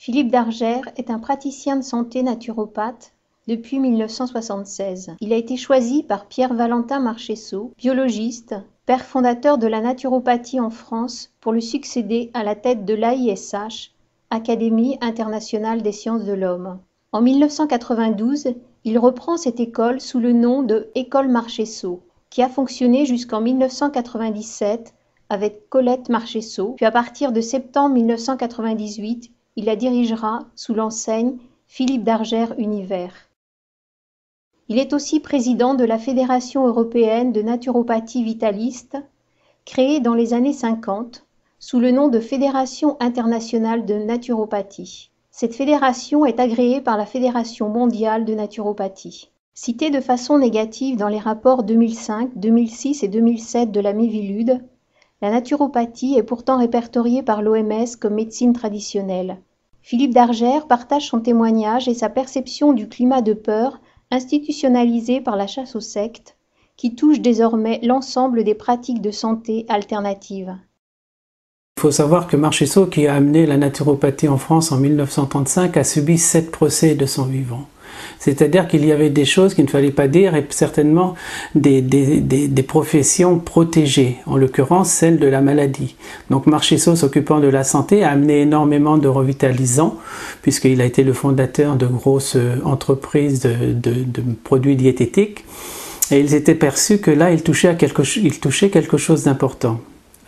Philippe Dargère est un praticien de santé naturopathe depuis 1976. Il a été choisi par Pierre-Valentin Marchessault, biologiste, père fondateur de la naturopathie en France, pour le succéder à la tête de l'AISH, Académie internationale des sciences de l'homme. En 1992, il reprend cette école sous le nom de École Marchessault, qui a fonctionné jusqu'en 1997 avec Colette Marchessault, puis à partir de septembre 1998, il la dirigera sous l'enseigne Philippe Dargère Univers. Il est aussi président de la Fédération européenne de naturopathie vitaliste, créée dans les années 50, sous le nom de Fédération internationale de naturopathie. Cette fédération est agréée par la Fédération mondiale de naturopathie. Citée de façon négative dans les rapports 2005, 2006 et 2007 de la Miviludes, la naturopathie est pourtant répertoriée par l'OMS comme médecine traditionnelle. Philippe Dargère partage son témoignage et sa perception du climat de peur institutionnalisé par la chasse aux sectes, qui touche désormais l'ensemble des pratiques de santé alternatives. Il faut savoir que Marchessault, qui a amené la naturopathie en France en 1935, a subi 7 procès de son vivant. C'est-à-dire qu'il y avait des choses qu'il ne fallait pas dire et certainement des professions protégées, en l'occurrence celle de la maladie. Donc Marchessault, s'occupant de la santé, a amené énormément de revitalisants, puisqu'il a été le fondateur de grosses entreprises de produits diététiques. Et ils étaient perçus que là, il touchait quelque chose d'important.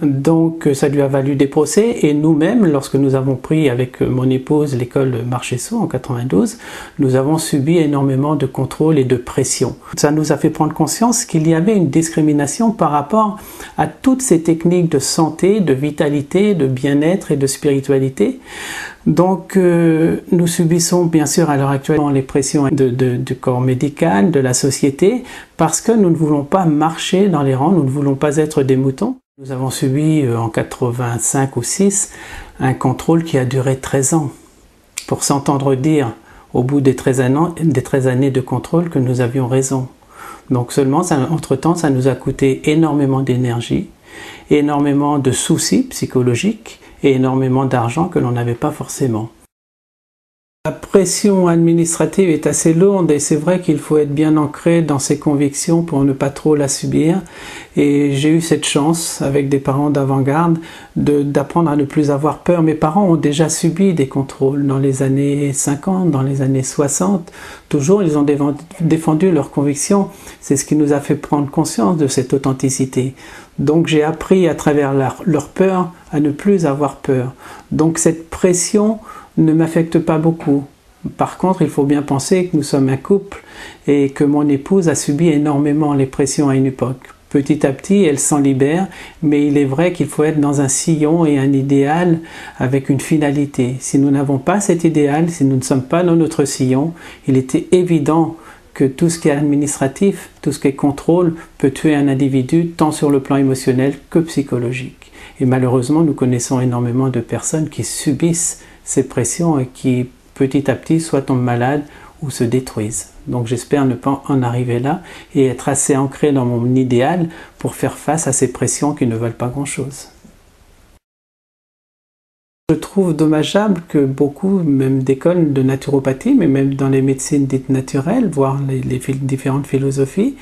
Donc ça lui a valu des procès et nous-mêmes, lorsque nous avons pris avec mon épouse l'école Marchessault en 92, nous avons subi énormément de contrôle et de pression. Ça nous a fait prendre conscience qu'il y avait une discrimination par rapport à toutes ces techniques de santé, de vitalité, de bien-être et de spiritualité. Donc nous subissons bien sûr à l'heure actuelle les pressions du corps médical, de la société, parce que nous ne voulons pas marcher dans les rangs, nous ne voulons pas être des moutons. Nous avons subi en 85 ou 6 un contrôle qui a duré 13 ans. Pour s'entendre dire au bout des 13 années de contrôle que nous avions raison. Donc seulement, entre-temps, ça nous a coûté énormément d'énergie, énormément de soucis psychologiques et énormément d'argent que l'on n'avait pas forcément. La pression administrative est assez lourde et c'est vrai qu'il faut être bien ancré dans ses convictions pour ne pas trop la subir. Et j'ai eu cette chance, avec des parents d'avant-garde, d'apprendre à ne plus avoir peur. Mes parents ont déjà subi des contrôles dans les années 50, dans les années 60. Toujours, ils ont défendu leurs convictions. C'est ce qui nous a fait prendre conscience de cette authenticité. Donc j'ai appris à travers leur peur à ne plus avoir peur. Donc cette pression ne m'affecte pas beaucoup. Par contre, il faut bien penser que nous sommes un couple et que mon épouse a subi énormément les pressions à une époque. Petit à petit, elle s'en libère, mais il est vrai qu'il faut être dans un sillon et un idéal avec une finalité. Si nous n'avons pas cet idéal, si nous ne sommes pas dans notre sillon, il était évident que tout ce qui est administratif, tout ce qui est contrôle peut tuer un individu tant sur le plan émotionnel que psychologique. Et malheureusement, nous connaissons énormément de personnes qui subissent ces pressions et qui petit à petit soit tombent malades ou se détruisent. Donc j'espère ne pas en arriver là et être assez ancré dans mon idéal pour faire face à ces pressions qui ne veulent pas grand-chose. Je trouve dommageable que beaucoup, même d'écoles de naturopathie, mais même dans les médecines dites naturelles, voire les différentes philosophies,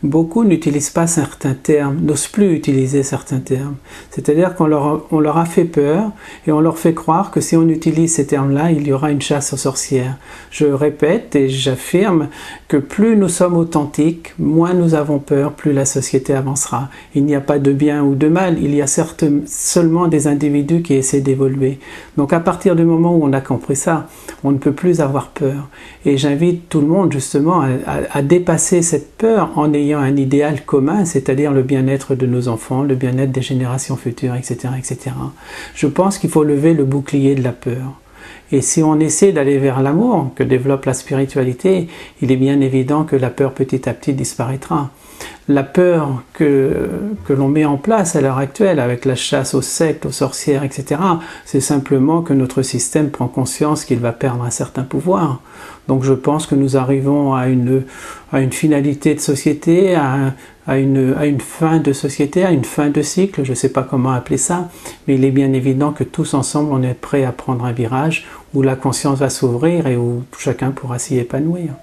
beaucoup n'utilisent pas certains termes, n'osent plus utiliser certains termes. C'est-à-dire qu'on leur a fait peur et on leur fait croire que si on utilise ces termes-là, il y aura une chasse aux sorcières. Je répète et j'affirme que plus nous sommes authentiques, moins nous avons peur, plus la société avancera. Il n'y a pas de bien ou de mal, il y a seulement des individus qui essaient d'évoluer. Donc à partir du moment où on a compris ça, on ne peut plus avoir peur. Et j'invite tout le monde justement à dépasser cette peur en ayant un idéal commun, c'est-à-dire le bien-être de nos enfants, le bien-être des générations futures, etc., etc. Je pense qu'il faut lever le bouclier de la peur. Et si on essaie d'aller vers l'amour que développe la spiritualité, il est bien évident que la peur petit à petit disparaîtra. La peur que l'on met en place à l'heure actuelle avec la chasse aux sectes, aux sorcières, etc., c'est simplement que notre système prend conscience qu'il va perdre un certain pouvoir. Donc je pense que nous arrivons à une finalité de société, à une fin de société, à une fin de cycle, je ne sais pas comment appeler ça, mais il est bien évident que tous ensemble on est prêts à prendre un virage où la conscience va s'ouvrir et où chacun pourra s'y épanouir.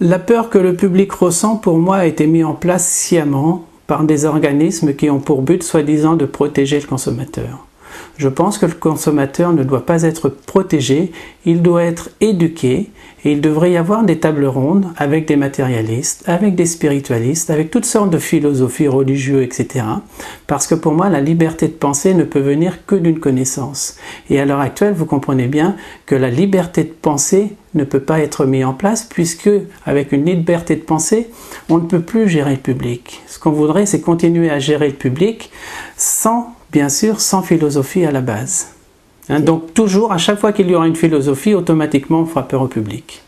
La peur que le public ressent, pour moi, a été mise en place sciemment par des organismes qui ont pour but, soi-disant, de protéger le consommateur. Je pense que le consommateur ne doit pas être protégé, il doit être éduqué et il devrait y avoir des tables rondes avec des matérialistes, avec des spiritualistes, avec toutes sortes de philosophies religieuses, etc. Parce que pour moi, la liberté de penser ne peut venir que d'une connaissance. Et à l'heure actuelle, vous comprenez bien que la liberté de penser ne peut pas être mise en place puisque, avec une liberté de penser, on ne peut plus gérer le public. Ce qu'on voudrait, c'est continuer à gérer le public bien sûr, sans philosophie à la base. Donc toujours, à chaque fois qu'il y aura une philosophie, automatiquement on fera peur au public.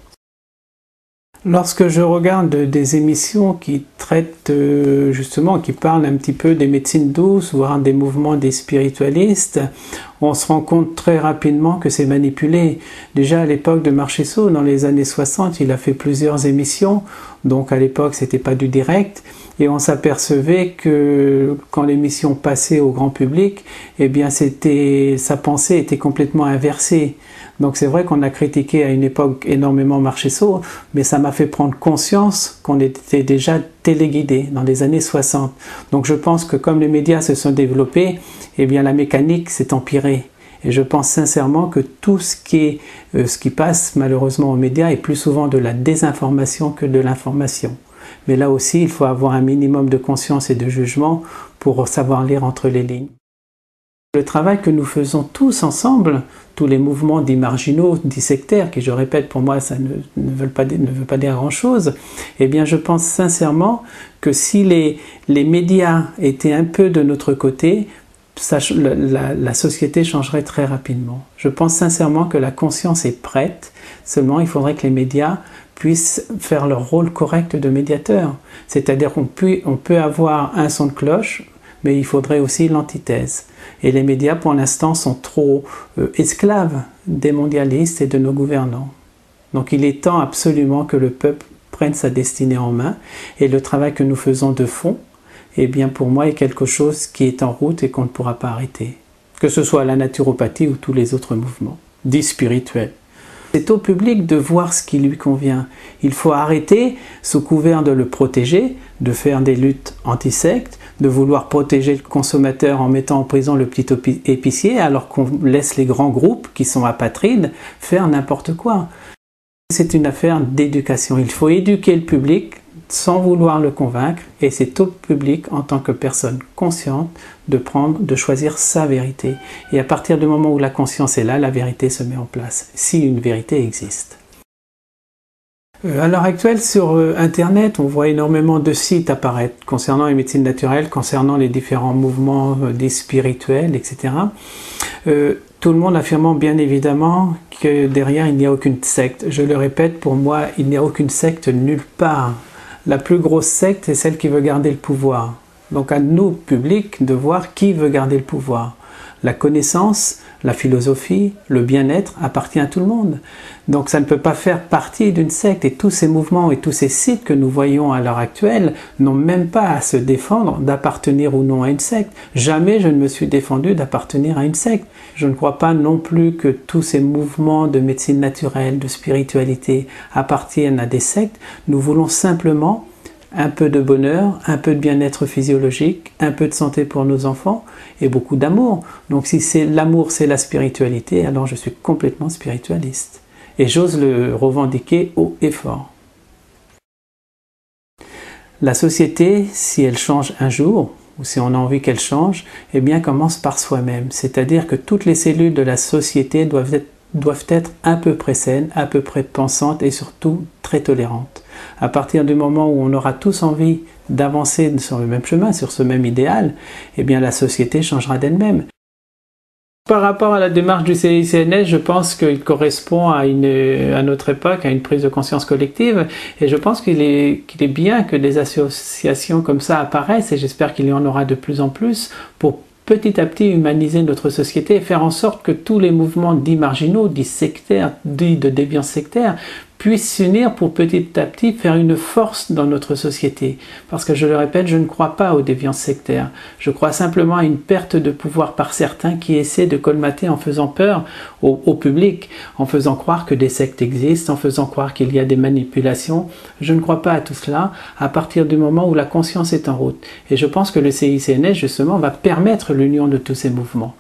Lorsque je regarde des émissions qui traitent justement, qui parlent un petit peu des médecines douces, voire des mouvements des spiritualistes, on se rend compte très rapidement que c'est manipulé. Déjà à l'époque de Marchesso, dans les années 60, il a fait plusieurs émissions, donc à l'époque c'était pas du direct, et on s'apercevait que quand l'émission passait au grand public, eh bien sa pensée était complètement inversée. Donc c'est vrai qu'on a critiqué à une époque énormément Marchesso, mais ça m'a fait prendre conscience qu'on était déjà téléguidé dans les années 60. Donc je pense que comme les médias se sont développés, eh bien la mécanique s'est empirée. Et je pense sincèrement que tout ce qui passe malheureusement aux médias est plus souvent de la désinformation que de l'information. Mais là aussi, il faut avoir un minimum de conscience et de jugement pour savoir lire entre les lignes. Le travail que nous faisons tous ensemble, tous les mouvements dits marginaux, dits sectaires, qui je répète pour moi ça ne veut pas dire grand-chose, eh bien je pense sincèrement que si les médias étaient un peu de notre côté, la société changerait très rapidement. Je pense sincèrement que la conscience est prête, seulement il faudrait que les médias puissent faire leur rôle correct de médiateur. C'est-à-dire qu'on peut avoir un son de cloche, mais il faudrait aussi l'antithèse. Et les médias, pour l'instant, sont trop esclaves des mondialistes et de nos gouvernants. Donc il est temps absolument que le peuple prenne sa destinée en main. Et le travail que nous faisons de fond, eh bien pour moi, est quelque chose qui est en route et qu'on ne pourra pas arrêter. Que ce soit la naturopathie ou tous les autres mouvements, dits spirituels. C'est au public de voir ce qui lui convient. Il faut arrêter, sous couvert de le protéger, de faire des luttes anti-sectes, de vouloir protéger le consommateur en mettant en prison le petit épicier, alors qu'on laisse les grands groupes, qui sont apatrides, faire n'importe quoi. C'est une affaire d'éducation. Il faut éduquer le public sans vouloir le convaincre, et c'est au public, en tant que personne consciente, de choisir sa vérité. Et à partir du moment où la conscience est là, la vérité se met en place, si une vérité existe. À l'heure actuelle, sur Internet, on voit énormément de sites apparaître concernant les médecines naturelles, concernant les différents mouvements dits spirituels, etc. Tout le monde affirmant bien évidemment que derrière, il n'y a aucune secte. Je le répète, pour moi, il n'y a aucune secte nulle part. La plus grosse secte est celle qui veut garder le pouvoir. Donc à nous, public, de voir qui veut garder le pouvoir. La connaissance, la philosophie, le bien-être appartient à tout le monde. Donc ça ne peut pas faire partie d'une secte. Et tous ces mouvements et tous ces sites que nous voyons à l'heure actuelle n'ont même pas à se défendre d'appartenir ou non à une secte. Jamais je ne me suis défendu d'appartenir à une secte. Je ne crois pas non plus que tous ces mouvements de médecine naturelle, de spiritualité appartiennent à des sectes. Nous voulons simplement un peu de bonheur, un peu de bien-être physiologique, un peu de santé pour nos enfants et beaucoup d'amour. Donc si c'est l'amour, c'est la spiritualité, alors je suis complètement spiritualiste. Et j'ose le revendiquer haut et fort. La société, si elle change un jour, ou si on a envie qu'elle change, eh bien commence par soi-même. C'est-à-dire que toutes les cellules de la société doivent être à peu près saines, à peu près pensantes et surtout très tolérantes. À partir du moment où on aura tous envie d'avancer sur le même chemin, sur ce même idéal, eh bien la société changera d'elle-même. Par rapport à la démarche du CICNS, je pense qu'il correspond à notre époque, à une prise de conscience collective, et je pense qu'il est bien que des associations comme ça apparaissent, et j'espère qu'il y en aura de plus en plus, pour petit à petit humaniser notre société et faire en sorte que tous les mouvements dits marginaux, dits sectaires, dits de déviance sectaire, puissent s'unir pour petit à petit faire une force dans notre société. Parce que je le répète, je ne crois pas aux déviances sectaires. Je crois simplement à une perte de pouvoir par certains qui essaient de colmater en faisant peur au public, en faisant croire que des sectes existent, en faisant croire qu'il y a des manipulations. Je ne crois pas à tout cela à partir du moment où la conscience est en route. Et je pense que le CICNS, justement, va permettre l'union de tous ces mouvements.